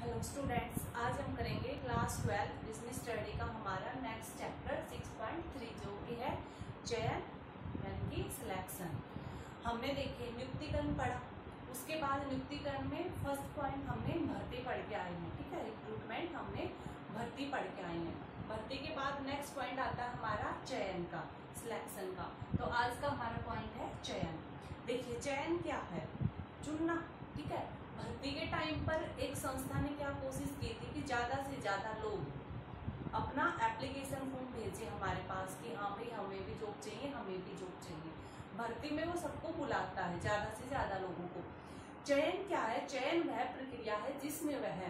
Hello students, आज हम करेंगे क्लास 12 बिजनेस स्टडी का हमारा नेक्स्ट चैप्टर 6.3 जो कि है चयन यानी कि सिलेक्शन। हमने देखे नियुक्तिकरण पढ़ा, उसके बाद नियुक्तिकरण में फर्स्ट पॉइंट हमने भर्ती पढ़ के आए हैं। ठीक है, रिक्रूटमेंट हमने भर्ती पढ़ के आए हैं। भर्ती के बाद नेक्स्ट पॉइंट आता है हमारा चयन का, सिलेक्शन का। तो आज का हमारा पॉइंट है चयन। देखिए चयन क्या है? चुनना। ठीक है, भर्ती के टाइम पर एक संस्था ने क्या कोशिश की थी कि ज्यादा से ज्यादा लोग अपना एप्लीकेशन फॉर्म भेजे हमारे पास कि हाँ भाई हमें भी जॉब चाहिए, हमें भी जॉब चाहिए। भर्ती में वो सबको बुलाता है, ज्यादा से ज्यादा लोगों को। चयन क्या है? चयन वह प्रक्रिया है जिसमें वह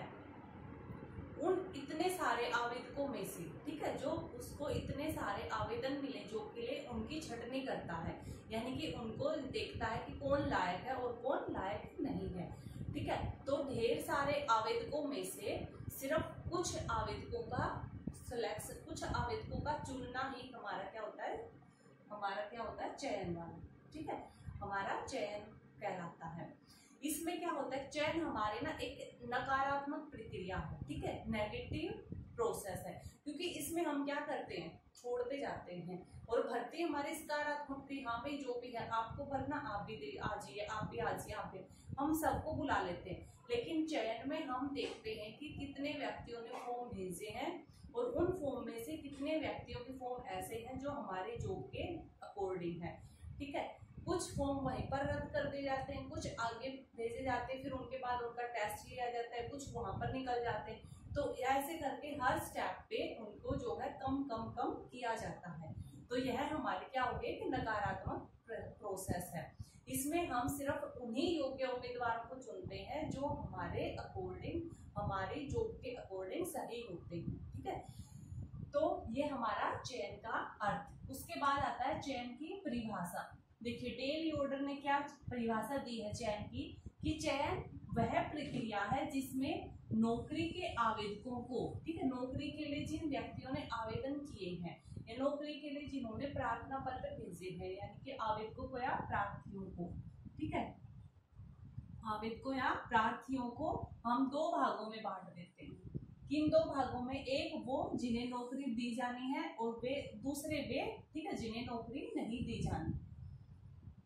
उन इतने सारे आवेदकों में से, ठीक है, जो उसको इतने सारे आवेदन मिले जॉब के लिए, उनकी छटनी करता है। यानी कि उनको देखता है कि कौन लायक है और कौन लायक नहीं है। ठीक है, तो ढेर सारे आवेदकों में से सिर्फ कुछ आवेदकों का सिलेक्शन, कुछ आवेदकों का चुनना ही हमारा क्या होता है? हमारा क्या होता है? चयन वाला। ठीक है, हमारा चयन कहलाता है। इसमें क्या होता है? चयन हमारे ना एक नकारात्मक प्रक्रिया है। ठीक है, नेगेटिव प्रोसेस है, क्योंकि इसमें हम क्या करते हैं? छोड़ते जाते हैं। और भर्ती हमारी सकारात्मक थी, हाँ भाई जो भी है आपको भरना, आप भी आ जाइए, आप भी आ जाइए, आप भी, हम सबको बुला लेते हैं। लेकिन चयन में हम देखते हैं कि कितने व्यक्तियों ने फॉर्म भेजे हैं और उन फॉर्म में से कितने व्यक्तियों के फॉर्म ऐसे हैं जो हमारे जॉब के अकॉर्डिंग है। ठीक है, कुछ फॉर्म वहीं पर रद्द कर दिए जाते हैं, कुछ आगे भेजे जाते हैं, फिर उनके बाद उनका टेस्ट लिया जाता है, कुछ वहां पर निकल जाते हैं। तो ऐसे करके हर स्टेप पे उनको जो है कम कम कम किया जाता है। तो यह हमारे क्या हो गया कि नकारात्मक प्रोसेस है। इसमें हम सिर्फ उन्हीं योग्य उम्मीदवारों को चुनते हैं जो हमारे अकॉर्डिंग, हमारी जॉब के अकॉर्डिंग सही होते हैं। ठीक है, तो ये हमारा चयन का अर्थ। उसके बाद आता है चयन की परिभाषा। देखिए डेली ऑर्डर ने क्या परिभाषा दी है चयन की, कि चयन वह प्रक्रिया है जिसमें नौकरी के आवेदकों को, ठीक है, नौकरी के लिए जिन व्यक्तियों ने आवेदन किए हैं या नौकरी के लिए जिन्होंने प्रार्थना पत्र भेजे हैं, यानी कि आवेदकों को या प्रार्थियों को, ठीक है, आवेदकों या प्रार्थियों को हम दो भागों में बांट देते हैं। किन दो भागों में? एक वो जिन्हें नौकरी दी जानी है और वे दूसरे वे, ठीक है, जिन्हें नौकरी नहीं दी जानी।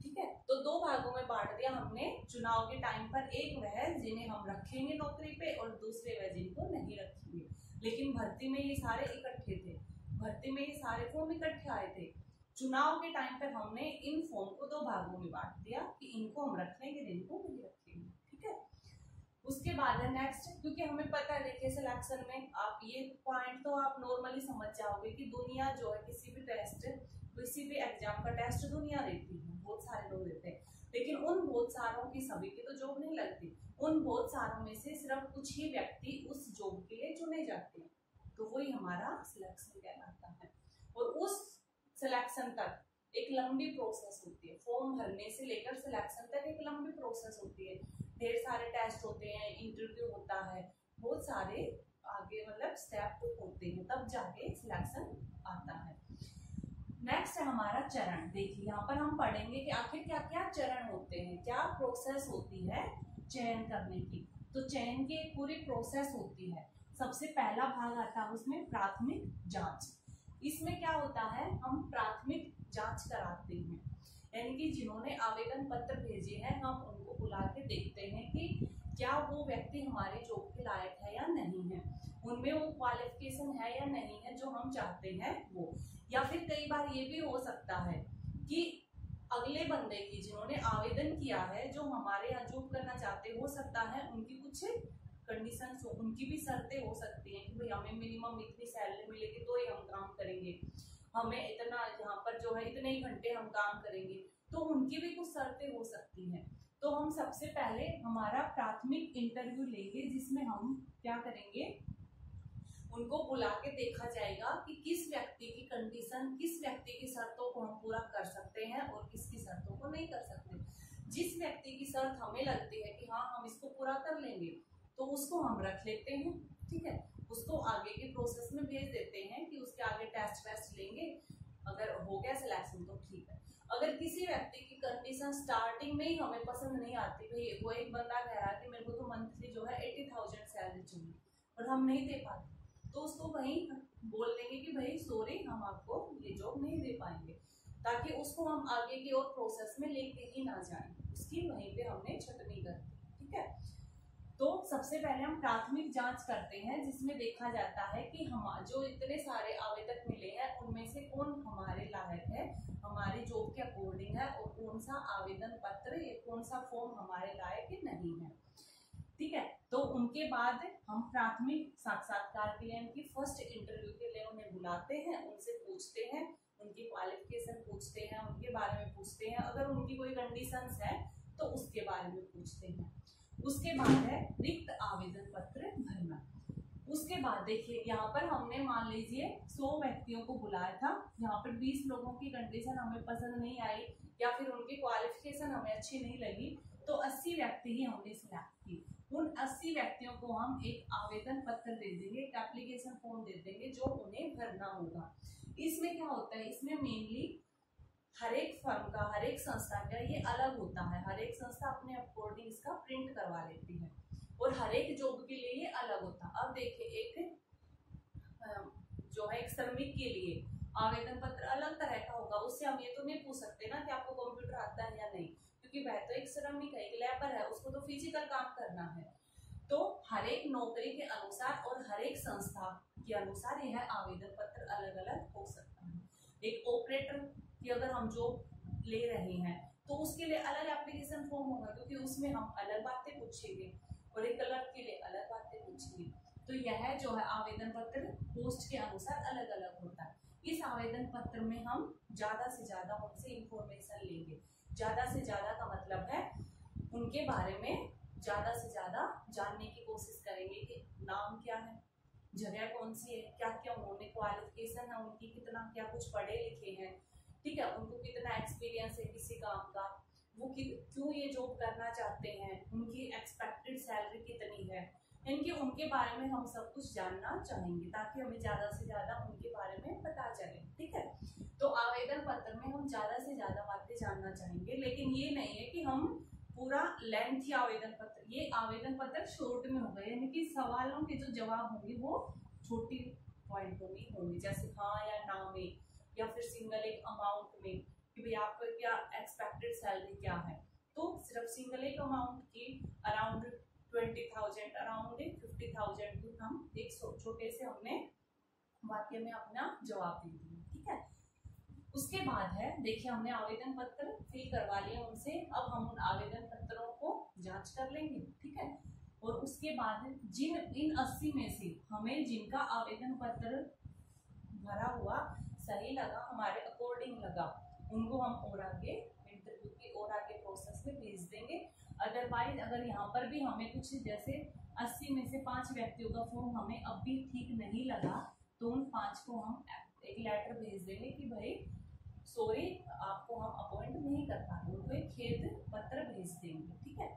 ठीक है, तो दो भागों में बांट दिया हमने चुनाव के टाइम पर। एक वह जिन्हें हम रखेंगे नौकरी पे और दूसरे वह जिनको नहीं रखेंगे। लेकिन भर्ती में ये सारे इकट्ठे थे, भर्ती में ये सारे फॉर्म इकट्ठे आए थे। चुनाव के टाइम पर हमने इन फॉर्म को दो भागों में बांट दिया कि इनको हम रख लेंगे, इनको नहीं रखेंगे। ठीक है, उसके बाद है नेक्स्ट, क्योंकि हमें पता है, देखिए सिलेक्शन में आप ये पॉइंट तो आप नॉर्मली समझ जाओगे कि दुनिया जो है किसी भी टेस्ट, किसी भी एग्जाम का टेस्ट दुनिया देती है, बहुत सारे लोग देते हैं, लेकिन उन बहुत सारों की सभी की तो जॉब नहीं लगती। उन बहुत सारों में से सिर्फ कुछ ही व्यक्ति उस जॉब के लिए चुने जाते हैं, तो वही हमारा सिलेक्शन कहलाता है। और उस सिलेक्शन तक एक लंबी प्रोसेस होती है, फॉर्म भरने से लेकर सिलेक्शन तक एक लंबी प्रोसेस होती है। ढेर सारे टेस्ट होते हैं, इंटरव्यू होता है, बहुत सारे आगे मतलब स्टेप होते हैं, तब जाके सिलेक्शन आता है। नेक्स्ट है हमारा चरण। देखिए यहाँ पर हम पढ़ेंगे कि आखिर क्या क्या चरण होते हैं, क्या प्रोसेस होती है चयन करने की। तो चयन की एक पूरी प्रोसेस होती है। सबसे पहला भाग आता है उसमें प्राथमिक जांच। इसमें क्या होता है? हम प्राथमिक जांच कराते हैं, यानी कि जिन्होंने आवेदन पत्र भेजे हैं हम उनको बुला के देखते हैं कि क्या वो व्यक्ति हमारे जॉब के लायक है या नहीं है, उनमें वो क्वालिफिकेशन है या नहीं है जो हम चाहते हैं वो। या फिर कई बार ये भी हो सकता है कि अगले बंदे की, जिन्होंने आवेदन किया है, जो हमारे यहाँ जॉब करना चाहते, हो सकता है उनकी कुछ कंडीशंस हो, उनकी भी शर्तें हो सकती हैं कि भाई हमें मिनिमम इतनी सैलरी मिलेगी तो ही हम काम करेंगे, हमें इतना यहाँ पर जो है इतने ही घंटे हम काम करेंगे, तो उनकी भी कुछ शर्तें हो सकती हैं। तो हम सबसे पहले हमारा प्राथमिक इंटरव्यू लेंगे, जिसमें हम क्या करेंगे, उनको बुला के देखा जाएगा कि किस व्यक्ति की कंडीशन, किस व्यक्ति की शर्तों को हम पूरा कर सकते हैं और किसकी शर्तों को नहीं कर सकते। जिस व्यक्ति की शर्त हमें लगती है कि हाँ हम इसको पूरा कर लेंगे, तो उसको हम रख लेते हैं। ठीक है, उसको आगे के प्रोसेस में भेज देते हैं कि उसके आगे टेस्ट वेस्ट लेंगे, अगर हो गया सिलेक्शन तो ठीक है। अगर किसी व्यक्ति की कंडीशन स्टार्टिंग में ही हमें पसंद नहीं आती, भाई वो एक बंदा कह रहा है कि मेरे को तो मंथली जो है 80,000 सैलरी चाहिए, हम नहीं दे पाते तो उसको वहीं बोल देंगे कि भाई सॉरी, हम आपको ये जॉब नहीं दे पाएंगे, ताकि उसको हम आगे की और प्रोसेस में लेके ही ना जाएं, उसकी वहीं पे हमने छटनी कर दी। ठीक है, तो सबसे पहले हम प्राथमिक जांच करते हैं, जिसमें देखा जाता है कि हम जो इतने सारे आवेदक मिले हैं उनमें से कौन हमारे लायक है, हमारी जॉब के अकॉर्डिंग है, और कौन सा आवेदन पत्र या कौन सा फॉर्म हमारे लायक नहीं है। ठीक है, तो उनके बाद हम प्राथमिक साक्षात्कार के लिए, उनकी फर्स्ट इंटरव्यू के लिए उन्हें बुलाते हैं, उनसे पूछते हैं, उनकी क्वालिफिकेशन पूछते हैं, उनके बारे में पूछते हैं, अगर उनकी कोई कंडीशंस है तो उसके बारे में पूछते हैं। उसके बाद है रिक्त आवेदन पत्र भरना। उसके बाद देखिए यहाँ पर हमने मान लीजिए 100 व्यक्तियों को बुलाया था, यहाँ पर 20 लोगों की कंडीशन हमें पसंद नहीं आई या फिर उनकी क्वालिफिकेशन हमें अच्छी नहीं लगी, तो 80 व्यक्ति ही हमने सिलेक्ट की। उन 80 व्यक्तियों को हम एक आवेदन पत्र दे देंगे, एक एप्लीकेशन फॉर्म दे देंगे जो उन्हें भरना होगा। इसमें क्या होता है, इसमें मेनली हर एक फर्म का, हर एक संस्था का ये अलग होता है, हर एक संस्था अपने अकॉर्डिंग इसका प्रिंट करवा लेती है और हर एक जॉब के लिए ये अलग होता है। अब देखिए एक जो है एक श्रमिक के लिए आवेदन पत्र अलग तरह का होगा, उससे हम ये तो नहीं पूछ सकते ना कि आपको कंप्यूटर आता है या नहीं, क्योंकि वह तो एक श्रमिक है, एक लेबर है, उसको तो फिजिकल काम करना है। तो हर एक नौकरी के अनुसार और हर एक संस्था के अनुसार यह आवेदन पत्र अलग अलग हो सकता है। एक ऑपरेटर की अगर हम जॉब ले रहे हैं तो उसके लिए अलग एप्लीकेशन फॉर्म होगा, क्योंकि उसमें हम अलग बातें पूछेंगे, और एक क्लर्क के लिए अलग बातें पूछेंगे। तो यह जो है आवेदन पत्र पोस्ट के अनुसार अलग अलग होता है। इस आवेदन पत्र में हम ज्यादा से ज्यादा उनसे इंफॉर्मेशन लेंगे। ज्यादा से ज्यादा का मतलब है उनके बारे में ज्यादा से ज्यादा जानने की कोशिश करेंगे कि नाम क्या है, जगह कौन सी है, क्या क्या उन्होंने क्वालिफिकेशन है उनकी, कितना क्या कुछ पढ़े लिखे हैं, ठीक है, उनको कितना एक्सपीरियंस है किसी काम का, वो क्यों ये जॉब करना चाहते हैं, उनकी एक्सपेक्टेड सैलरी कितनी है, इनके उनके बारे में हम सब कुछ जानना चाहेंगे, ताकि हमें ज्यादा से ज्यादा उनके बारे में पता चले। ठीक है, तो आवेदन पत्र में हम ज्यादा से ज्यादा बातें जानना चाहेंगे, लेकिन ये नहीं है कि हम पूरा लेंथी आवेदन पत्र, ये आवेदन पत्र शॉर्ट में होगा, यानी कि सवालों के जो जवाब होंगे वो छोटी पॉइंटों में होंगे, जैसे हाँ या ना में, या फिर सिंगल एक अमाउंट में कि भाई आपका क्या एक्सपेक्टेड सैलरी क्या है। तो सिर्फ सिंगल एक अमाउंट की अराउंड 20,000 अराउंड 50,000 की हम एक छोटे से हमने वाक्य में अपना जवाब दे दिया। ठीक है, उसके बाद है देखिए हमने आवेदन पत्र फिल करवा लिया उनसे, अब हम उन आवेदन पत्रों को जांच कर लेंगे। ठीक है, और उसके बाद जिन इन 80 में से हमें जिनका आवेदन पत्र भरा हुआ सही लगा, हमारे अकॉर्डिंग लगा, उनको हम और आगे इंटरव्यू की और आगे प्रोसेस में भेज देंगे। अदरवाइज अगर यहाँ पर भी हमें कुछ जैसे 80 में से 5 व्यक्तियों का फॉर्म हमें अब भी ठीक नहीं लगा, तो उन 5 को हम एक लेटर भेज देंगे कि भाई सॉरी आपको हम अपॉइंट नहीं कर पा रहे, उनको एक खेद पत्र भेज देंगे। ठीक है,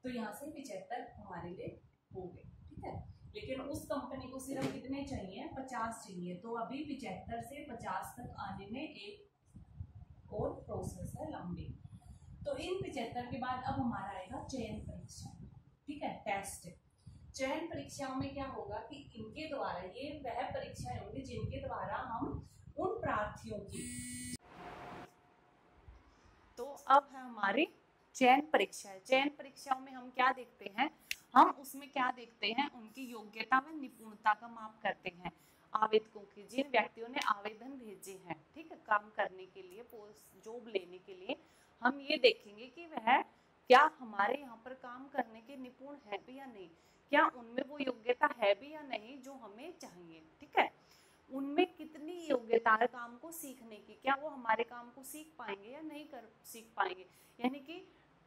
तो यहाँ से 75 हमारे लिए हो गए। ठीक है, लेकिन उस कंपनी को सिर्फ कितने चाहिए, 50 चाहिए, तो अभी 75 से 50 तक आने में एक और प्रोसेस है लंबी। तो इन 75 के बाद अब हमारा आएगा चयन परीक्षा। ठीक है, टेस्ट। चयन परीक्षाओं में क्या होगा कि इनके द्वारा, ये वह परीक्षाएं होंगी जिनके द्वारा हम उन प्रार्थियों की, तो अब है हमारी चयन परीक्षा। चयन परीक्षाओं में हम क्या देखते हैं, हम उसमें क्या देखते हैं, उनकी योग्यता व निपुणता का माप करते हैं आवेदकों की, जिन व्यक्तियों ने आवेदन भेजे हैं, ठीक है, काम करने के लिए, पोस्ट जॉब लेने के लिए, हम ये देखेंगे कि वह क्या हमारे यहाँ पर काम करने के निपुण है भी या नहीं, क्या उनमें वो योग्यता है भी या नहीं जो हमें चाहिए। ठीक है, उनमें कितनी योग्यता है काम को सीखने की, क्या वो हमारे काम को सीख पाएंगे या नहीं सीख पाएंगे, यानी कि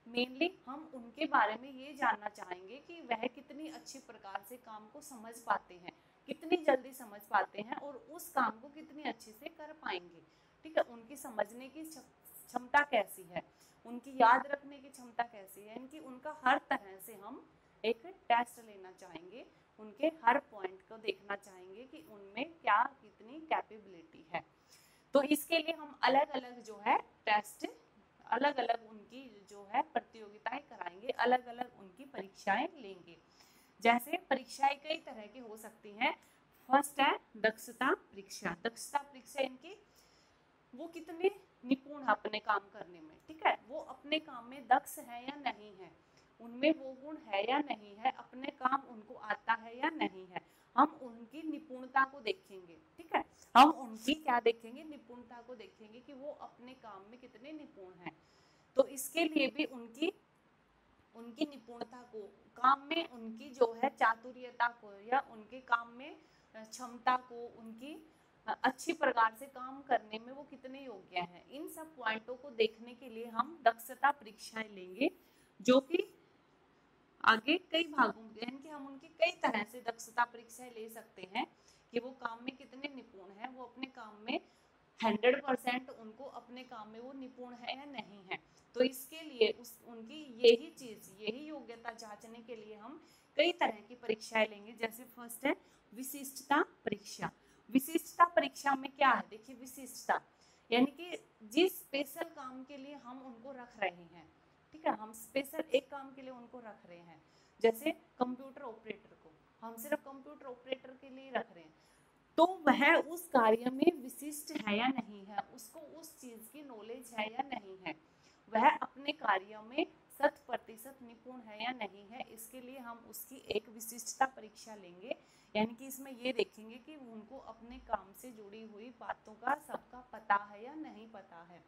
मेनली हम उनके बारे में ये जानना चाहेंगे कि वह कितनी अच्छी प्रकार से काम को समझ पाते हैं, कितनी जल्दी समझ पाते हैं और उस काम को कितनी अच्छे से कर पाएंगे। ठीक है, उनकी समझने की क्षमता कैसी है, उनकी याद रखने की क्षमता कैसी है, इनकी उनका हर तरह से हम एक टेस्ट लेना चाहेंगे, उनके हर पॉइंट को देखना चाहेंगे कि उनमें क्या कितनी कैपेबिलिटी है। तो इसके लिए हम अलग अलग जो है टेस्ट, अलग अलग उनकी जो है प्रतियोगिताएं कराएंगे, अलग अलग उनकी परीक्षाएं लेंगे। जैसे परीक्षाएं कई तरह की हो सकती हैं। फर्स्ट है दक्षता परीक्षा। दक्षता परीक्षा इनकी वो कितने निपुण है अपने काम करने में, ठीक है, वो अपने काम में दक्ष है या नहीं है, उनमें वो गुण है या नहीं है, अपने काम उनको आता है या नहीं है, हम उनकी निपुणता को देखेंगे, ठीक है, हम उनकी क्या देखेंगे, निपुणता को देखेंगे कि वो अपने काम में कितने निपुण हैं। तो इसके लिए भी उनकी उनकी निपुणता को, काम में उनकी जो है चातुर्यता को या उनके काम में क्षमता को, उनकी अच्छी प्रकार से काम करने में वो कितने योग्य हैं, इन सब पॉइंटों को देखने के लिए हम दक्षता परीक्षाएं लेंगे, जो कि आगे कई भागों में यानी कि हम उनकी कई तरह से दक्षता परीक्षाएं ले सकते हैं कि वो काम में कितने निपुण हैं, वो अपने काम में 100% उनको अपने काम में वो निपुण है या नहीं है। तो इसके लिए उनकी यही चीज, यही योग्यता जांचने के लिए हम कई तरह की परीक्षाएं लेंगे। जैसे फर्स्ट है विशिष्टता परीक्षा। विशिष्टता परीक्षा में क्या है, देखिए विशिष्टता यानी कि जिस स्पेशल काम के लिए हम उनको रख रहे हैं, ठीक है, हम स्पेशल एक काम के लिए उनको रख रहे हैं, जैसे कंप्यूटर ऑपरेटर को हम सिर्फ कंप्यूटर ऑपरेटर के लिए रख रहे हैं, तो वह उस कार्य में विशिष्ट है या नहीं है, उसको उस चीज की नॉलेज है या नहीं है, वह अपने कार्य में 100% निपुण है या नहीं है, इसके लिए हम उसकी एक विशिष्टता परीक्षा लेंगे। यानी कि इसमें ये देखेंगे कि उनको अपने काम से जुड़ी हुई बातों का सबका पता है या नहीं पता है,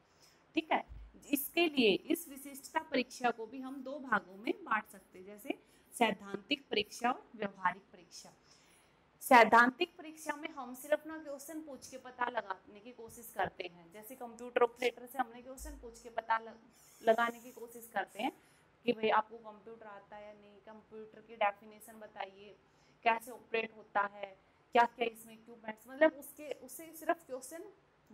ठीक है। इसके लिए इस विशिष्टता परीक्षा को भी हम दो भागों में बांट सकते हैं, जैसे सैद्धांतिक परीक्षा और व्यवहारिक परीक्षा। सैद्धांतिक परीक्षा में हम सिर्फ ना क्वेश्चन पूछ के पता लगाने की कोशिश करते हैं, जैसे कंप्यूटर ऑपरेटर से हमने क्वेश्चन पूछ के पता लगाने की कोशिश करते हैं कि भाई आपको कंप्यूटर आता है या नहीं, कंप्यूटर की डेफिनेशन बताइए, कैसे ऑपरेट होता है, क्या क्या इसमें इक्विपमेंट्स, मतलब उससे सिर्फ क्वेश्चन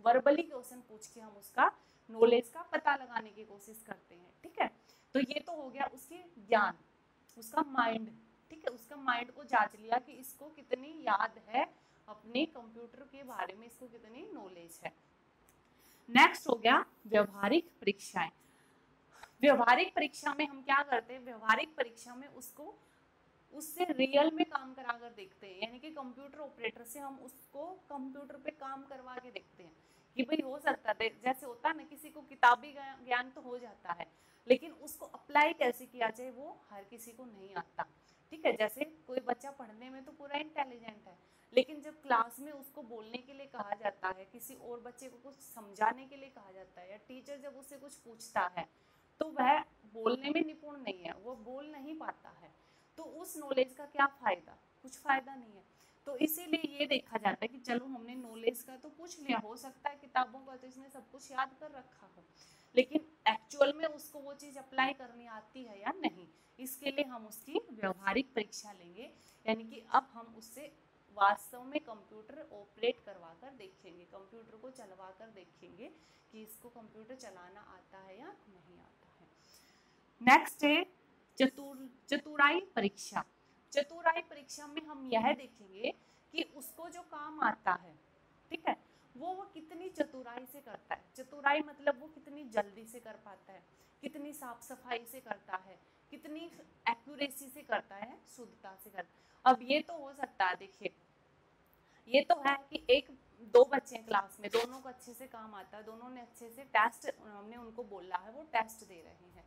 वर्बली क्वेश्चन पूछ के हम उसका नॉलेज का पता लगाने की कोशिश करते हैं, ठीक है। तो ये तो हो गया उसकी ज्ञान, उसका माइंड, ठीक है, उसका माइंड को जांच लिया कि इसको कितनी याद है, अपने कंप्यूटर के बारे में इसको कितनी नॉलेज है। नेक्स्ट हो गया व्यवहारिक परीक्षाएं। व्यवहारिक परीक्षा में हम क्या करते हैं, व्यवहारिक परीक्षा में उसको उससे रियल में काम करा कर देखते हैं, यानी कि कंप्यूटर ऑपरेटर से हम उसको कंप्यूटर पे काम करवा के देखते हैं कि भाई हो सकता है, जैसे होता है ना किसी को किताबी ज्ञान तो हो जाता है, लेकिन उसको अप्लाई कैसे किया जाए वो हर किसी को नहीं आता, ठीक है। जैसे कोई बच्चा पढ़ने में तो पूरा इंटेलिजेंट है, लेकिन जब क्लास में उसको बोलने के लिए कहा जाता है, किसी और बच्चे को कुछ समझाने के लिए कहा जाता है, या टीचर जब उससे कुछ पूछता है, तो वह बोलने में निपुण नहीं है, वो बोल नहीं पाता है, तो उस नॉलेज का क्या फायदा, कुछ फायदा नहीं है। तो इसीलिए ये देखा जाता है कि चलो हमने नॉलेज का तो पूछ लिया, हो सकता है किताबों का तो इसने सब कुछ याद कर रखा हो, लेकिन एक्चुअल में उसको वो चीज अप्लाई करनी आती है या नहीं, इसके लिए हम उसकी व्यवहारिक परीक्षा लेंगे। यानी कि अब हम उससे वास्तव में कंप्यूटर ऑपरेट करवा कर देखेंगे, कंप्यूटर को चलवा कर देखेंगे कि इसको कंप्यूटर चलाना आता है या नहीं आता है। नेक्स्ट है चतुराई परीक्षा। चतुराई परीक्षा में हम यह देखेंगे कि उसको जो काम आता है, ठीक है, वो कितनी चतुराई से करता है। चतुराई मतलब वो कितनी जल्दी से कर पाता है, कितनी साफ सफाई से करता है, कितनी एक्यूरेसी से करता है, शुद्धता से करता है। अब ये तो हो सकता है, देखिए ये तो है कि एक दो बच्चे क्लास में, दोनों को अच्छे से काम आता है, दोनों ने अच्छे से टेस्ट, हमने उनको बोला है, वो टेस्ट दे रहे हैं।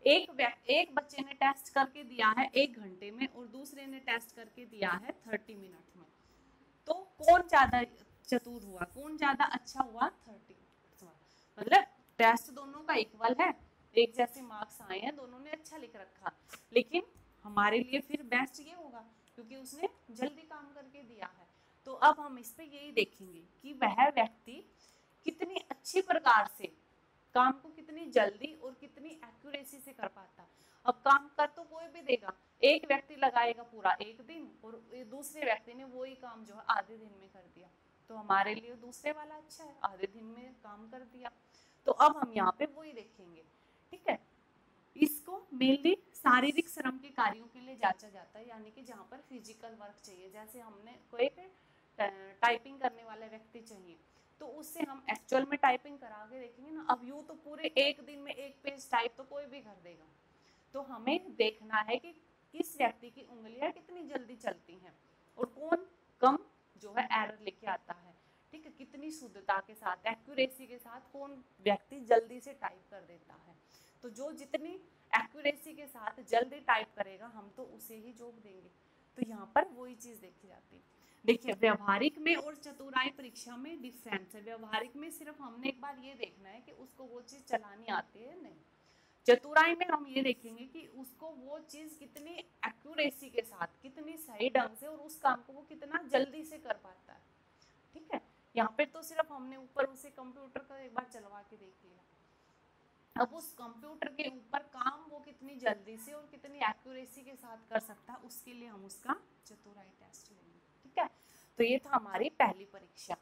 एक बच्चे ने टेस्ट करके दिया है 1 घंटे में और दूसरे ने टेस्ट करके दिया है 30 मिनट में, तो कौन ज्यादा चतुर हुआ, कौन ज्यादा अच्छा हुआ, 30 मिनट हुआ। मतलब टेस्ट दोनों का इक्वल है, एक जैसे मार्क्स आए हैं, दोनों ने अच्छा लिख रखा, लेकिन हमारे लिए फिर बेस्ट ये होगा क्योंकि उसने जल्दी काम करके दिया है। तो अब हम इस पे यही देखेंगे कि वह व्यक्ति कितनी अच्छी प्रकार से काम को कितनी जल्दी और कितनी एक्यूरेसी से कर पाता। अब काम कर तो कोई भी देगा, एक व्यक्ति लगाएगा पूरा 1 दिन और दूसरे व्यक्ति ने वही काम जो है आधे दिन में कर दिया, तो हमारे लिए दूसरे वाला अच्छा है, आधे दिन में काम कर दिया। तो अब हम यहाँ पे वही देखेंगे, ठीक है। इसको मेनली शारीरिक श्रम के कार्यों के लिए जांचा जाता है, यानी कि जहाँ पर फिजिकल वर्क चाहिए, जैसे हमने कोई टाइपिंग करने वाला व्यक्ति चाहिए, तो उससे हम एक्चुअल में टाइपिंग करा के देखेंगे ना। अब यूं तो पूरे 1 दिन में 1 पेज टाइप तो कोई भी कर देगा, तो हमें देखना है कि किस व्यक्ति की उंगलियां कितनी जल्दी चलती हैं और कौन कम जो है एरर लेके आता है, ठीक है, कितनी शुद्धता के साथ, एक्यूरेसी के साथ कौन व्यक्ति जल्दी से टाइप कर देता है। तो जो जितनी एक्यूरेसी के साथ जल्दी टाइप करेगा हम तो उसे ही जॉब देंगे। तो यहाँ पर वही चीज देखी जाती है। देखिए व्यवहारिक में और चतुराई परीक्षा में डिफरेंस है। व्यवहारिक में सिर्फ हमने एक बार ये देखना है कि उसको वो चीज चलानी आती है नहीं। चतुराई में हम ये देखेंगे कि उसको वो चीज कितनी एक्यूरेसी के साथ, कितनी सही ढंग से और उस काम को वो कितना जल्दी से कर पाता है, ठीक है। यहाँ पे तो सिर्फ हमने ऊपर उसे कंप्यूटर का एक बार चलवा के देख लिया। अब उस कंप्यूटर के ऊपर काम वो कितनी जल्दी से और कितनी एक्यूरेसी के साथ कर सकता है, उसके लिए हम उसका चतुराई टेस्ट लेंगे, ठीक है। तो ये था हमारी पहली परीक्षा।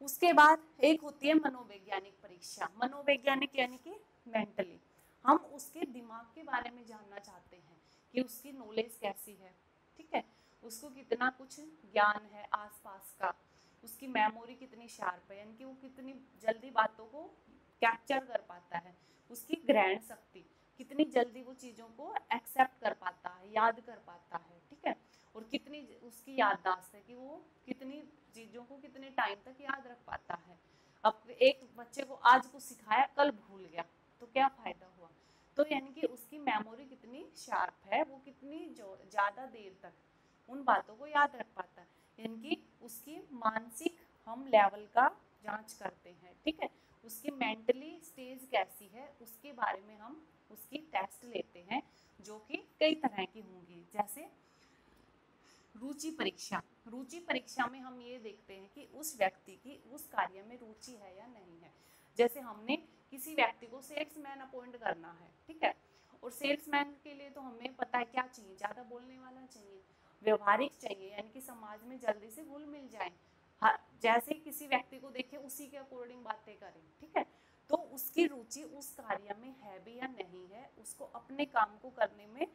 उसके बाद एक होती है मनोवैज्ञानिक परीक्षा। मनोवैज्ञानिक यानी कि मेंटली हम उसके दिमाग के बारे में जानना चाहते हैं कि उसकी नॉलेज कैसी है, ठीक है, उसको कितना कुछ ज्ञान है आसपास का, उसकी मेमोरी कितनी शार्प है, यानी कि वो कितनी जल्दी बातों को कैप्चर कर पाता है, उसकी ग्रहण शक्ति कितनी जल्दी वो चीज़ों को एक्सेप्ट कर पाता है, याद कर पाता है, ठीक है, और कितनी उसकी याददाश्त है कि वो कितनी चीज़ों को कितने टाइम तक याद रख पाता है। अब एक बच्चे को आज कुछ सिखाया कल भूल गया तो क्या फायदा हुआ। तो यानी कि उसकी मेमोरी कितनी शार्प है, वो कितनी ज़्यादा देर तक उन बातों को याद रख पाता है, यानी कि उसकी मानसिक हम लेवल का जांच करते हैं, ठीक है, उसकी मेंटली स्टेज कैसी है उसके बारे में हम उसकी टेस्ट लेते हैं, जो कि कई तरह की होंगी। जैसे रुचि परीक्षा। रुचि परीक्षा में हम ये देखते हैं कि उस व्यक्ति की उस कार्य में रुचि है या नहीं है। जैसे हमने किसी व्यक्ति को सेल्समैन अपॉइंट करना है, ठीक है, और सेल्समैन के लिए तो हमें पता है क्या चाहिए, ज़्यादा बोलने वाला चाहिए, व्यवहारिक चाहिए, यानी कि समाज में जल्दी से घुल मिल जाए, जैसे किसी व्यक्ति को देखे उसी के अकॉर्डिंग बातें करें, ठीक है। तो उसकी रुचि उस कार्य में है भी या नहीं है, उसको अपने काम को करने में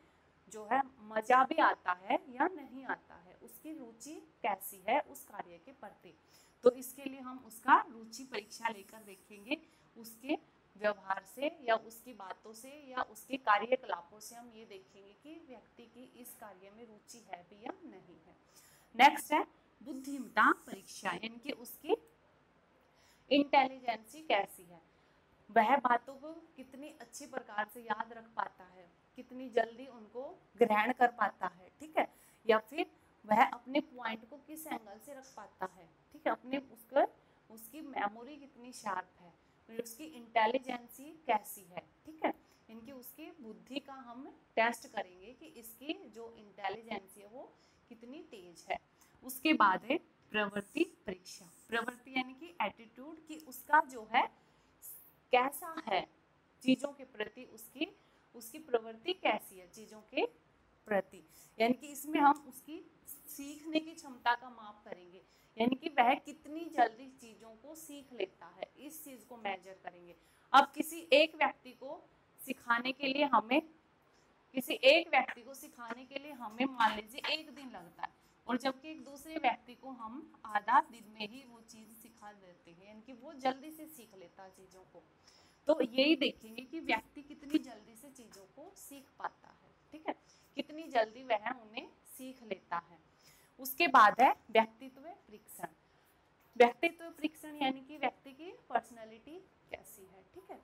जो है मजा भी आता है या नहीं आता है, उसकी रुचि कैसी है उस कार्य के प्रति। तो इसके लिए हम उसका रुचि परीक्षा लेकर देखेंगे, उसके व्यवहार से या उसकी बातों से या उसके कार्यकलापों से हम ये देखेंगे कि व्यक्ति की इस कार्य में रुचि है भी या नहीं है। नेक्स्ट है बुद्धिमत्ता परीक्षा, यानी कि उसकी इंटेलिजेंसी कैसी है, वह बातों को कितनी अच्छी प्रकार से याद रख पाता है, कितनी जल्दी उनको ग्रहण कर पाता है, ठीक है, या फिर वह अपने पॉइंट को किस एंगल से रख पाता है, ठीक है, अपने उसकी मेमोरी कितनी शार्प है, उसकी इंटेलिजेंसी कैसी है, ठीक है, इनकी उसकी बुद्धि का हम टेस्ट करेंगे कि इसकी जो इंटेलिजेंसी है वो कितनी तेज है। उसके बाद है प्रवृत्ति परीक्षा। प्रवृत्ति यानी कि एटीट्यूड, कि उसका जो है कैसा है चीजों के प्रति, उसकी प्रवृत्ति कैसी है चीजों के प्रति, यानी कि इसमें हम उसकी सीखने की क्षमता का माप करेंगे, यानी कि वह कितनी जल्दी चीजों को सीख लेता है, इस चीज को मेजर करेंगे। अब किसी एक व्यक्ति को सिखाने के लिए हमें मान लीजिए 1 दिन लगता है, और जबकि एक दूसरे व्यक्ति को हम आधा दिन में ही वो चीज सिखा देते हैं, यानी कि वो जल्दी से सीख लेता है चीजों को। तो यही देखेंगे कि व्यक्ति कितनी जल्दी से चीजों को सीख पाता है, ठीक है, कितनी जल्दी वह उन्हें सीख लेता है। उसके बाद है व्यक्तित्व परीक्षण। व्यक्तित्व परीक्षण यानी कि व्यक्ति की पर्सनैलिटी कैसी है, ठीक है,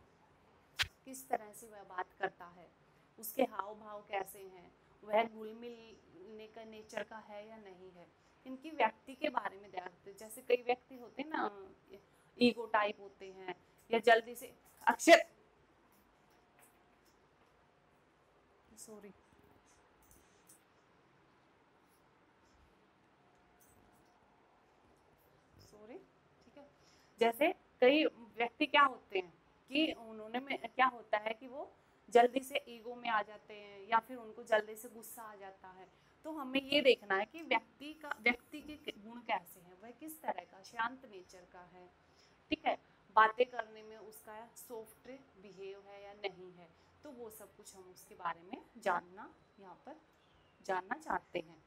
किस तरह से वह बात करता है, उसके हाव भाव कैसे हैं, वह घुल मिलने का नेचर का है या नहीं है, इनकी व्यक्ति के बारे में ध्यान रखते हैं। जैसे कई व्यक्ति होते हैं ना, ईगो टाइप होते हैं, या जल्दी से अक्षर सॉरी ठीक है, जैसे कई व्यक्ति क्या होते हैं कि उन्होंने में क्या होता है कि वो जल्दी से ईगो में आ जाते हैं, या फिर उनको जल्दी से गुस्सा आ जाता है। तो हमें ये देखना है कि व्यक्ति के गुण कैसे हैं, वह किस तरह का शांत नेचर का है, ठीक है, बातें करने में उसका सॉफ्ट बिहेव है या नहीं है। तो वो सब कुछ हम उसके बारे में जानना चाहते हैं।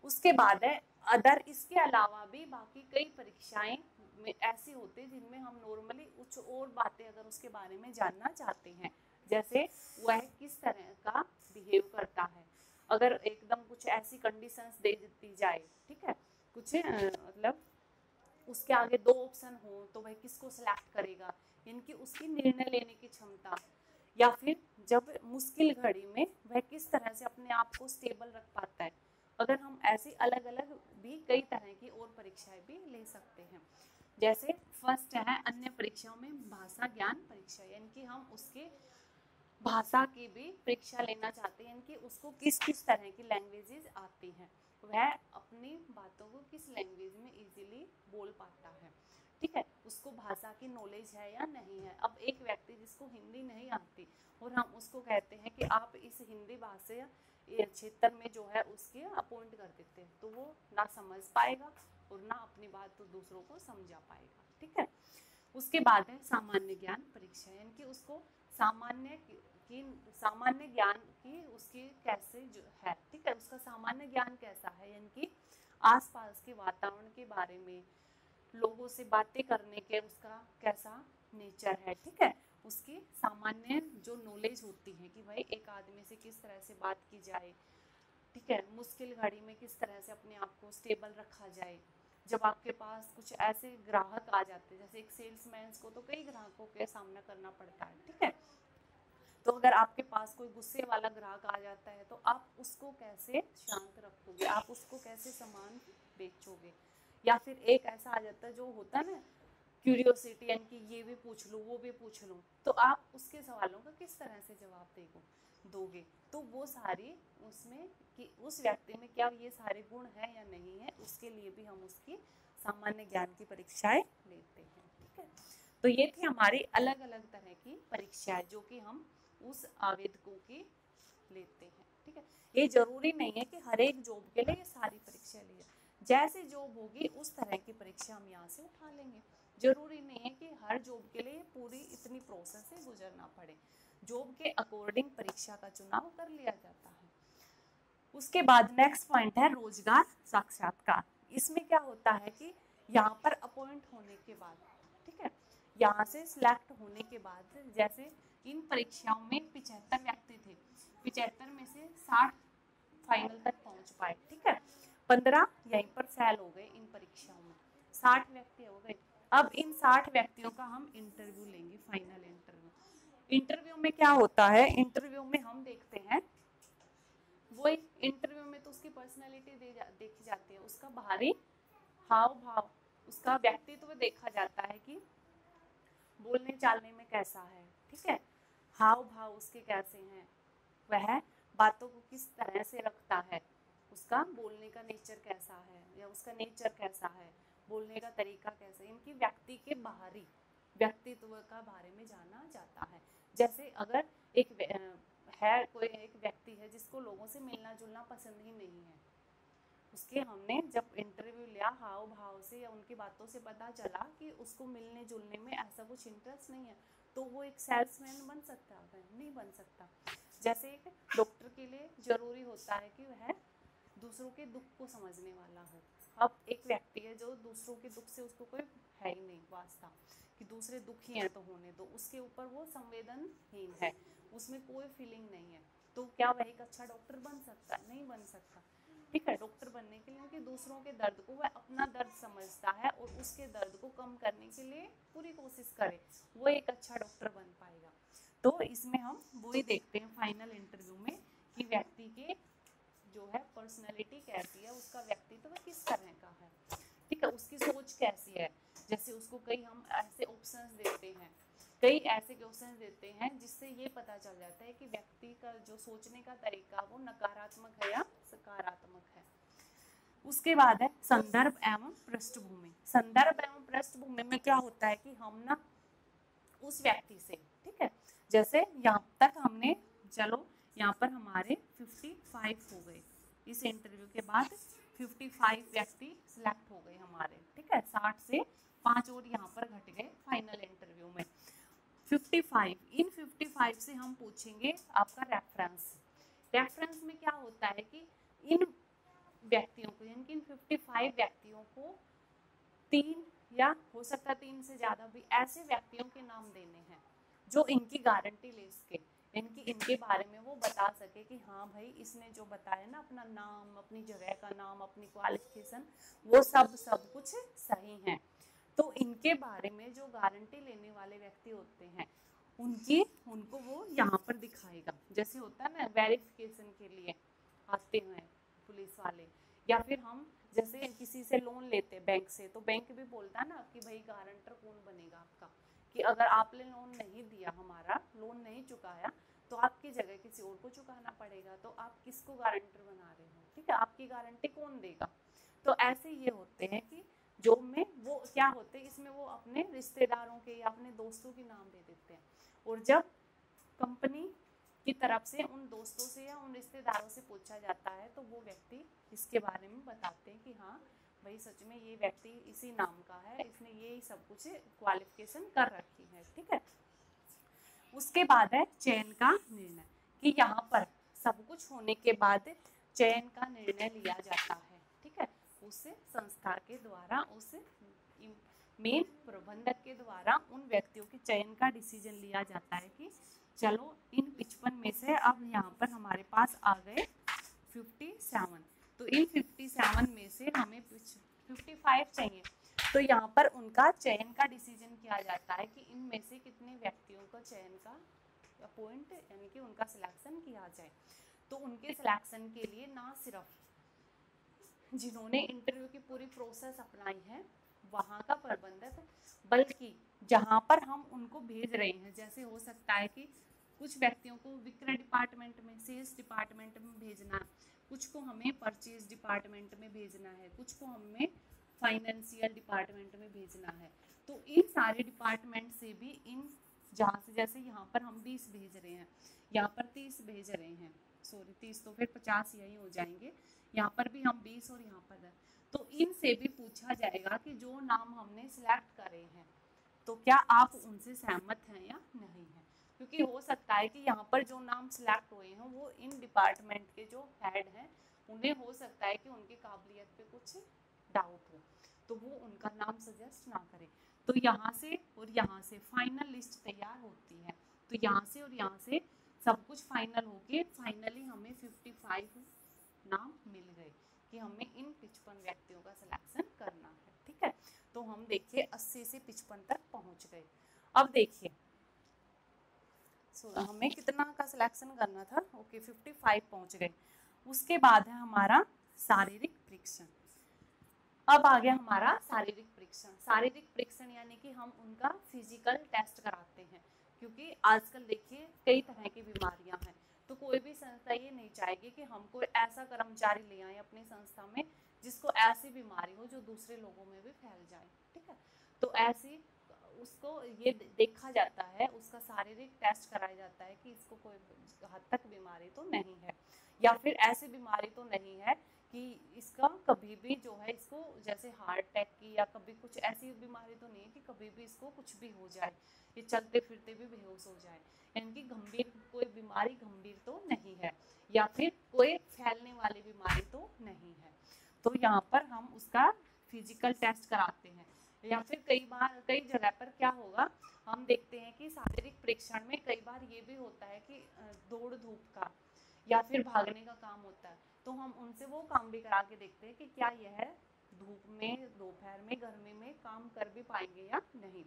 उसके बाद है अदर, इसके अलावा भी बाकी कई परीक्षाएं में ऐसी होती है जिनमें हम नॉर्मली कुछ और बातें अगर उसके बारे में जानना चाहते हैं, जैसे वह किस तरह का बिहेव करता है, अगर एकदम कुछ ऐसी कंडीशंस दे दी जाए, ठीक है, कुछ मतलब उसके आगे दो ऑप्शन हो तो वह किसको सिलेक्ट करेगा, इनकी उसकी निर्णय लेने की क्षमता, या फिर जब मुश्किल घड़ी में वह किस तरह से अपने आप को स्टेबल रख पाता है। अगर हम ऐसी अलग अलग भी कई तरह की और परीक्षाएं भी ले सकते हैं। जैसे फर्स्ट है अन्य परीक्षाओं में भाषा ज्ञान परीक्षा, यानी कि हम उसके भाषा की भी परीक्षा लेना चाहते हैं, यानी कि उसको किस किस तरह की लैंग्वेजेस आती हैं, वह अपनी बातों को किस लैंग्वेज में इजीली बोल पाता है, ठीक है, उसको भाषा की नॉलेज है या नहीं है। अब एक व्यक्ति जिसको हिंदी नहीं आती और हम उसको कहते हैं कि आप इस हिंदी भाषा क्षेत्र में जो है उसके अपॉइंट कर देते हैं, तो वो ना समझ पाएगा और ना अपनी बात तो दूसरों को समझा पाएगा, ठीक है। उसके बाद है सामान्य ज्ञान परीक्षा, यानी कि उसको सामान्य ज्ञान की उसकी कैसे जो है, ठीक है, उसका सामान्य ज्ञान कैसा है, यानी कि आसपास के वातावरण के बारे में, लोगों से बातें करने के उसका कैसा नेचर है, ठीक है, उसकी सामान्य जो नॉलेज होती है कि भाई एक आदमी से किस तरह से बात की जाए, ठीक है, मुश्किल घड़ी में किस तरह से अपने आप को स्टेबल रखा जाए। जब आपके पास कुछ ऐसे ग्राहक आ जाते हैं, जैसे एक सेल्समैन को तो कई ग्राहकों के सामना करना पड़ता है, ठीक है, तो अगर आपके पास कोई गुस्से वाला ग्राहक आ जाता है तो आप उसको कैसे शांत रखोगे, आप उसको कैसे सामान बेचोगे। या फिर एक ऐसा आ जाता है जो होता है ना क्यूरियोसिटी, यानी कि ये भी पूछ लूँ वो भी पूछ लूँ, तो आप उसके सवालों का किस तरह से जवाब दोगे। तो वो सारी उसमें कि उस व्यक्ति में क्या ये सारे गुण हैं या नहीं है, उसके लिए भी हम उसकी सामान्य ज्ञान की परीक्षाएं लेते हैं, ठीक है। तो ये थी हमारी अलग अलग तरह की परीक्षाएं जो कि हम उस आवेदकों की लेते हैं, ठीक है। ये जरूरी नहीं है कि हर एक जॉब के लिए ये सारी परीक्षा लिए, जैसे जॉब होगी उस तरह की परीक्षा हम यहाँ से उठा लेंगे। जरूरी नहीं है कि हर जॉब के लिए पूरी इतनी प्रोसेस से गुजरना पड़े, जॉब के अकॉर्डिंग परीक्षा का चुनाव कर लिया जाता है। उसके बाद नेक्स्ट पॉइंट है रोजगार साक्षात्कार। इसमें क्या होता है कि यहाँ पर अपॉइंट होने के बाद, ठीक है, यहाँ से सिलेक्ट होने के बाद, जैसे इन परीक्षाओं में 75 व्यक्ति थे, 75 में से 60 फाइनल तक पहुंच पाए, ठीक है, 15 यहीं पर फेल हो गए इन परीक्षाओं में, 60 व्यक्ति हो गए। अब इन 60 व्यक्तियों का हम इंटरव्यू लेंगे, फाइनल इंटरव्यू। इंटरव्यू में क्या होता है, इंटरव्यू में हम देखते हैं, वो इंटरव्यू में तो उसकी पर्सनैलिटी देखी जाती है, उसका बाहरी हाव भाव, उसका व्यक्तित्व देखा जाता है कि बोलने चालने में कैसा है, ठीक है, हाव भाव उसके कैसे हैं, वह बातों को किस तरह से रखता है, उसका बोलने का नेचर कैसा है या उसका नेचर कैसा है, बोलने का तरीका कैसा है, इनकी व्यक्ति के बाहरी व्यक्तित्व का बारे में जाना जाता है। जैसे अगर एक है कोई एक व्यक्ति है जिसको लोगों से मिलना जुलना पसंद ही नहीं है, उसके हमने जब इंटरव्यू लिया हाव भाव से या उनकी बातों से पता चला कि उसको मिलने जुलने में ऐसा कुछ इंटरेस्ट नहीं है, तो वो एक सेल्समैन बन सकता है? नहीं बन सकता। जैसे एक डॉक्टर के लिए जरूरी होता है कि वह दूसरों के दुख को समझने वाला हो। अब एक व्यक्ति है जो दूसरों के दुख से उसको कोई है ही नहीं वास्ता कि दूसरे दुखी हैं तो होने दो, उसके ऊपर वो संवेदनहीन है, उसमें कोई फीलिंग नहीं है, तो क्या वह एक अच्छा डॉक्टर बन सकता? नहीं बन सकता, ठीक है। डॉक्टर बनने के लिए कि दूसरों के दर्द को वह अपना दर्द समझता है और उसके दर्द को कम करने के लिए पूरी कोशिश करे, वो एक अच्छा डॉक्टर बन पाएगा। तो इसमें हम वही देखते हैं फाइनल इंटरव्यू में कि व्यक्ति के जो है पर्सनैलिटी कैसी है, उसका व्यक्तित्व किस तरह का है, ठीक है, उसकी सोच कैसी है। जैसे उसको कई हम ऐसे ऑप्शंस देते हैं, कई ऐसे क्वेश्चन देते हैं जिससे ये पता चल जाता है कि व्यक्ति का जो सोचने का तरीका वो नकारात्मक है या सकारात्मक है। उसके बाद है संदर्भ एवं पृष्ठभूमि। संदर्भ एवं पृष्ठभूमि में क्या होता है कि हम ना उस व्यक्ति से, ठीक है, जैसे यहाँ तक हमने, चलो यहाँ पर हमारे 55 हो गए, इस इंटरव्यू के बाद 55 व्यक्ति सिलेक्ट हो गए हमारे, ठीक है, 60 से 5 और यहाँ पर घट गए फाइनल इंटरव्यू में 55। इन 55 से हम पूछेंगे आपका रेफरेंस। रेफरेंस में क्या होता है कि इन व्यक्तियों को, यानी कि इन 55 व्यक्तियों को 3 या हो सकता है 3 से ज्यादा भी ऐसे व्यक्तियों के नाम देने हैं जो इनकी गारंटी ले सके यानी कि इनके बारे में वो बता सके कि हाँ भाई इसने जो बताया ना, अपना नाम, अपनी जगह का नाम, अपनी क्वालिफिकेशन, वो सब कुछ सही है। तो इनके बारे में जो गारंटी लेने वाले व्यक्ति होते हैं उनको वो यहाँ पर दिखाएगा। जैसे होता है ना वेरिफिकेशन के लिए आते हैं पुलिस वाले, या फिर हम जैसे किसी से लोन लेते हैं बैंक से, तो बैंक भी बोलता है ना कि भाई गारंटर कौन बनेगा आपका, कि अगर आपने लोन नहीं दिया, हमारा लोन नहीं चुकाया, तो आपकी जगह किसी और को चुकाना पड़ेगा, तो आप किसको गारंटर बना रहे हो, ठीक है, आपकी गारंटी कौन देगा। तो ऐसे ये होते हैं कि जॉब में वो क्या होते हैं, इसमें वो अपने रिश्तेदारों के या अपने दोस्तों के नाम दे देते हैं, और जब कंपनी की तरफ से उन दोस्तों से या उन रिश्तेदारों से पूछा जाता है तो वो व्यक्ति इसके बारे में बताते हैं कि हाँ भाई सच में ये व्यक्ति इसी नाम का है, इसने ये सब कुछ क्वालिफिकेशन कर रखी है, ठीक है। उसके बाद है चयन का निर्णय, कि यहाँ पर सब कुछ होने के बाद चयन का निर्णय लिया जाता है, ठीक है, उस संस्था के द्वारा, उस मेन प्रबंधक के द्वारा उन व्यक्तियों के चयन का डिसीजन लिया जाता है कि चलो इन 55 में से अब यहाँ पर हमारे पास आ गए 57, तो इन 57 में से हमें 55 चाहिए, तो यहाँ पर उनका चयन का डिसीजन किया जाता है कि इनमें से कितने व्यक्तियों का चयन का अपॉइंट यानी कि उनका सिलेक्शन किया जाए। तो उनके सिलेक्शन के लिए ना सिर्फ जिन्होंने इंटरव्यू की पूरी प्रोसेस अपनाई है वहाँ का प्रबंधक, बल्कि जहाँ पर हम उनको भेज रहे हैं, जैसे हो सकता है कि कुछ व्यक्तियों को विक्रय डिपार्टमेंट में, सेल्स डिपार्टमेंट में भेजना, कुछ को हमें परचेज डिपार्टमेंट में भेजना है, कुछ को हमें फाइनेंशियल डिपार्टमेंट में भेजना है। तो इन सारे डिपार्टमेंट से भी इन जहाँ से, जैसे यहाँ पर हम 20 भेज रहे हैं, यहाँ पर 30 भेज रहे हैं, सॉरी 30 तो फिर 50 यही हो जाएंगे, यहाँ पर भी हम 20 और यहाँ पर 10, तो इनसे भी पूछा जाएगा कि जो नाम हमने सिलेक्ट करे हैं तो क्या आप उनसे सहमत हैं या नहीं है, क्योंकि हो सकता है कि यहाँ पर जो नाम सिलेक्ट हुए हैं वो इन डिपार्टमेंट के जो हेड हैं उन्हें हो सकता है कि उनकी काबिलियत पे कुछ डाउट हो, तो वो उनका नाम सजेस्ट ना करें। तो यहाँ से और यहाँ से फाइनल लिस्ट तैयार होती है, तो यहाँ से और यहाँ से सब कुछ फाइनल होके फाइनली हमें 55 नाम मिल गए कि हमें इन 55 व्यक्तियों का सिलेक्शन करना है, ठीक है। तो हम देखिए 80 से 55 तक पहुंच गए। अब देखिए हमें कितना का सिलेक्शन करना था, ओके 55 पहुंच गए। उसके बाद है हमारा शारीरिक परीक्षण। अब आ गया हमारा शारीरिक परीक्षण। शारीरिक परीक्षण यानी कि हम उनका फिजिकल टेस्ट कराते हैं, क्योंकि आजकल देखिए कई तरह की बीमारियां हैं, तो कोई भी संस्था ये नहीं चाहेगी कि हम कोई ऐसा कर्मचारी ले आए अपनी संस्था में जिसको ऐसी बीमारी हो जो दूसरे लोगों में भी फैल जाए, ठीक है। तो ऐसी उसको ये देखा जाता है, उसका शारीरिक टेस्ट कराया जाता है कि इसको कोई हद तक बीमारी तो नहीं है, या फिर ऐसी बीमारी तो नहीं है कि इसका कभी भी जो है इसको जैसे हार्ट अटैक की या कभी कुछ ऐसी बीमारी तो नहीं है कि कभी भी इसको कुछ भी हो जाए, ये चलते फिरते भी बेहोश हो जाए, यानी कि गंभीर कोई बीमारी गंभीर तो नहीं है, या फिर कोई फैलने वाली बीमारी तो नहीं है। तो यहाँ पर हम उसका फिजिकल टेस्ट कराते हैं। या फिर कई जगह पर क्या होगा, हम देखते हैं कि शारीरिक परीक्षण में कई बार ये भी होता है कि दौड़ धूप का या फिर भागने का काम होता है, तो हम उनसे वो काम भी करा के देखते हैं कि क्या यह धूप में, दोपहर में, गर्मी में काम कर भी पाएंगे या नहीं।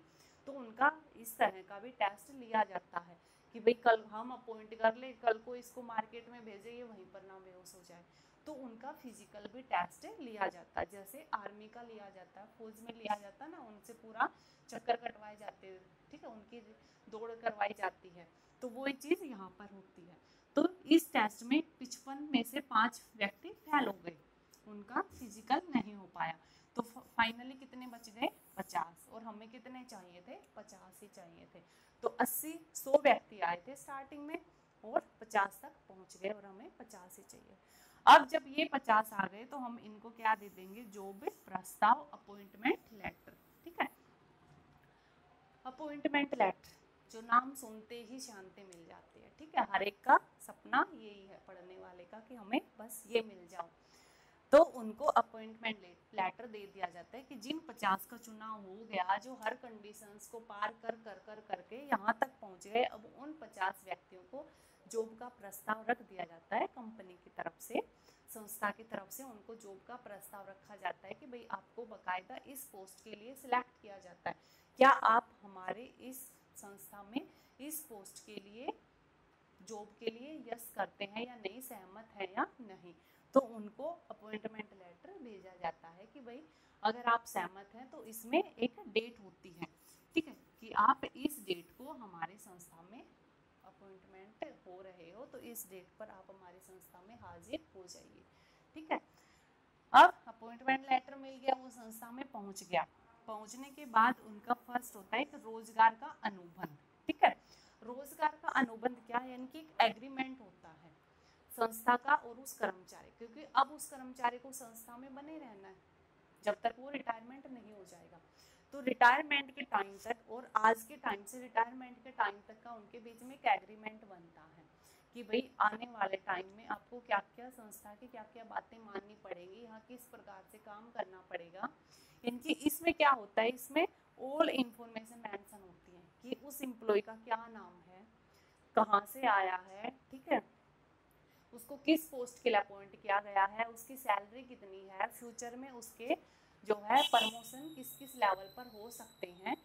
तो उनका इस तरह का भी टेस्ट लिया जाता है कि भाई कल हम अपॉइंट कर ले, कल को इसको मार्केट में भेजे, ये वहीं पर ना बेहोश हो जाए, तो उनका फिजिकल भी टेस्ट लिया जाता है। जैसे आर्मी का लिया जाता है, फौज में लिया जाता है ना, उनसे पूरा चक्कर कटवाए जाते हैं, ठीक है, उनकी दौड़ करवाई जाती है, तो वो एक चीज़ यहाँ पर होती है। तो इस टेस्ट में 55 में से 5 व्यक्ति फेल हो गए, उनका फिजिकल नहीं हो पाया, तो फाइनली कितने बच गए 50, और हमें कितने चाहिए थे 50 ही चाहिए थे। तो 80-100 व्यक्ति आए थे स्टार्टिंग में और 50 तक पहुंच गए और हमें 50 ही चाहिए। अब जब ये 50 आ गए तो हम इनको क्या दे देंगे, जॉब प्रस्ताव, अपॉइंटमेंट लेटर, ठीक है। अपॉइंटमेंट लेटर जो नाम सुनते ही शांति मिल जाती है, ठीक है, हर एक का सपना यही है पढ़ने वाले का कि हमें बस ये मिल जाओ। तो उनको अपॉइंटमेंट लेटर दे दिया जाता है कि जिन 50 का चुनाव हो गया, जो हर कंडीशंस को पार कर करके यहाँ तक पहुँच गए, अब उन 50 व्यक्तियों को जॉब का प्रस्ताव रख दिया जाता है कंपनी की तरफ से, संस्था की तरफ से उनको जॉब का प्रस्ताव रखा जाता है कि भाई आपको बकायदा इस पोस्ट के लिए सिलेक्ट किया जाता है, क्या आप हमारे इस संस्था में इस पोस्ट के लिए जॉब के लिए यस करते हैं या नहीं, सहमत है या नहीं। तो उनको अपॉइंटमेंट लेटर भेजा जाता है कि भाई अगर आप सहमत हैं तो इसमें एक डेट होती है, ठीक है, कि आप इस डेट को हमारे संस्था में अपॉइंटमेंट हो रहे हो, तो इस डेट पर आप हमारी संस्था में हाजिर हो जाइए, ठीक है। अब अपॉइंटमेंट लेटर मिल गया, वो संस्था में पहुंच गया, पहुंचने के बाद उनका फर्स्ट होता है एक रोजगार का अनुबंध, ठीक है। रोजगार का अनुबंध क्या है, यानी कि एक एग्रीमेंट होता है संस्था का और उस कर्मचारी, क्योंकि अब उस कर्मचारी को संस्था में बने रहना है जब तक वो रिटायरमेंट नहीं हो जाएगा। तो रिटायरमेंट के टाइम तक और आज के टाइम से रिटायरमेंट के टाइम तक का उनके बीच में एक एग्रीमेंट बनता है कि भाई आने वाले टाइम में आपको क्या क्या संस्था की क्या क्या बातें माननी पड़ेगी, यहाँ किस प्रकार से काम करना पड़ेगा। इनकी इसमें क्या होता है, इसमें ऑल इंफॉर्मेशन मेंशन होती है कि उस एम्प्लॉय का क्या नाम है, कहाँ से आया है, ठीक है, उसको किस पोस्ट के लिए अपॉइंट किया गया है, उसकी सैलरी कितनी है, फ्यूचर में उसके जो है प्रमोशन किस किस लेवल पर हो सकते हैं,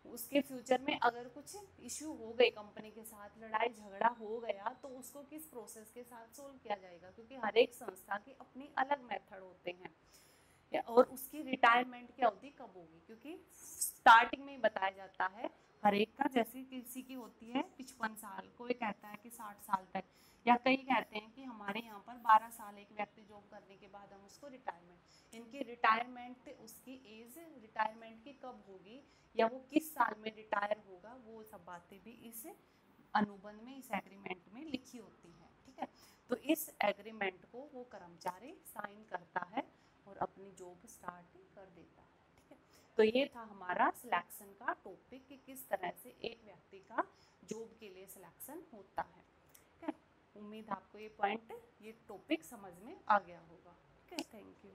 उसके फ्यूचर में अगर कुछ इश्यू हो गए कंपनी के साथ, लड़ाई झगड़ा हो गया, तो उसको किस प्रोसेस के साथ सोल्व किया जाएगा, क्योंकि हर एक संस्था की अपनी अलग मेथड होते हैं, और उसकी रिटायरमेंट की अवधि कब होगी, क्योंकि स्टार्टिंग में ही बताया जाता है हर एक का, जैसे किसी की होती है 55 साल, कोई कहता है कि 60 साल तक, या कई कहते हैं कि हमारे यहाँ पर 12 साल एक व्यक्ति जॉब करने के बाद हम उसको रिटायरमेंट, इनकी रिटायरमेंट उसकी एज रिटायरमेंट की कब होगी या वो किस साल में रिटायर होगा, वो सब बातें भी इस अनुबंध में, इस एग्रीमेंट में लिखी होती है, ठीक है। तो इस एग्रीमेंट को वो कर्मचारी साइन करता है और अपनी जॉब स्टार्ट कर देता है, ठीक है। तो ये था हमारा सिलेक्शन का टॉपिक कि किस तरह से एक व्यक्ति का जॉब के लिए सिलेक्शन होता है, ठीक है। उम्मीद आपको ये पॉइंट, ये टॉपिक समझ में आ गया होगा, ठीक है। Thank you.